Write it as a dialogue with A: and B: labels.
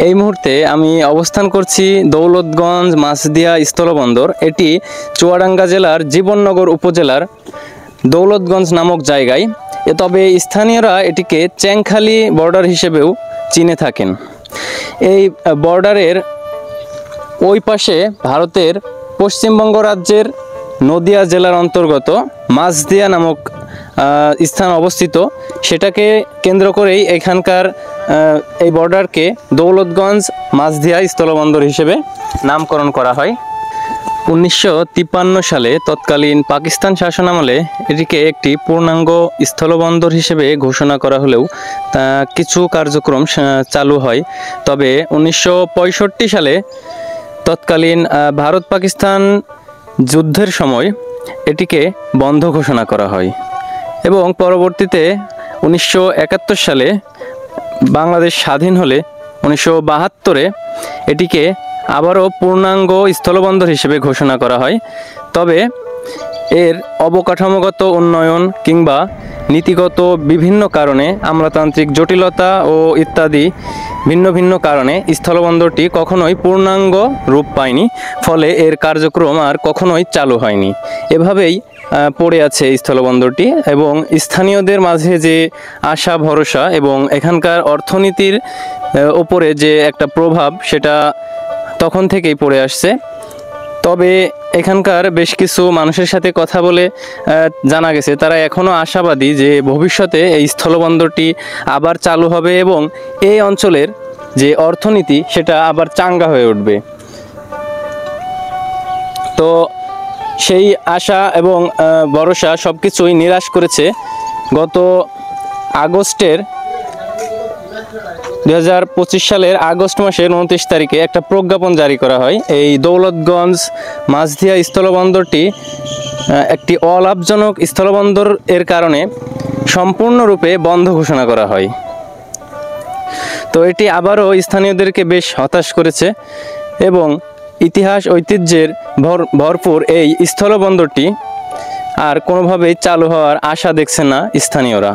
A: এই মুহূর্তে আমি অবস্থান করছি দৌলতগঞ্জ মাছদিয়া স্থলবন্দর। এটি চুয়াডাঙ্গা জেলার জীবননগর উপজেলার দৌলতগঞ্জ নামক জায়গায়। তবে স্থানীয়রা এটিকে চ্যাংখালী বর্ডার হিসেবেও চিনে থাকেন। এই বর্ডারের ওই পাশে ভারতের পশ্চিমবঙ্গ রাজ্যের নদিয়া জেলার অন্তর্গত মাছদিয়া নামক স্থান অবস্থিত। সেটাকে কেন্দ্র করেই এখানকার এই বর্ডারকে দৌলতগঞ্জ মাছদিয়া স্থলবন্দর হিসেবে নামকরণ করা হয়। 1953 সালে তৎকালীন পাকিস্তান শাসনামলে এটিকে একটি পূর্ণাঙ্গ স্থলবন্দর হিসেবে ঘোষণা করা হলেও কিছু কার্যক্রম চালু হয়। তবে 1965 সালে তৎকালীন ভারত পাকিস্তান যুদ্ধের সময় এটিকে বন্ধ ঘোষণা করা হয় এবং পরবর্তীতে 1971 সালে বাংলাদেশ স্বাধীন হলে 1972-এ এটিকে আবারও পূর্ণাঙ্গ স্থলবন্দর হিসেবে ঘোষণা করা হয়। তবে এর অবকাঠামোগত উন্নয়ন কিংবা নীতিগত বিভিন্ন কারণে, আমলাতান্ত্রিক জটিলতা ও ইত্যাদি ভিন্ন ভিন্ন কারণে স্থলবন্দরটি কখনোই পূর্ণাঙ্গ রূপ পায়নি। ফলে এর কার্যক্রম আর কখনোই চালু হয়নি। এভাবেই পড়ে আছে স্থলবন্দরটি এবং স্থানীয়দের মাঝে যে আশা ভরসা এবং এখানকার অর্থনীতির ওপরে যে একটা প্রভাব, সেটা তখন থেকেই পড়ে আসছে। তবে এখানকার বেশ কিছু মানুষের সাথে কথা বলে জানা গেছে তারা এখনও আশাবাদী যে ভবিষ্যতে এই স্থলবন্দরটি আবার চালু হবে এবং এই অঞ্চলের যে অর্থনীতি সেটা আবার চাঙ্গা হয়ে উঠবে। তো সেই আশা এবং ভরসা সব কিছুই নিরাশ করেছে গত 2025 সালের আগস্ট মাসের 29 তারিখে একটা প্রজ্ঞাপন জারি করা হয়। এই দৌলতগঞ্জ মাছদিয়া স্থলবন্দরটি একটি অলাভজনক স্থলবন্দর এর কারণে সম্পূর্ণরূপে বন্ধ ঘোষণা করা হয়। তো এটি আবারও স্থানীয়দেরকে বেশ হতাশ করেছে এবং ইতিহাস ঐতিহ্যের ভরপুর এই স্থলবন্দরটি আর কোনোভাবেই চালু হওয়ার আশা দেখছে না স্থানীয়রা।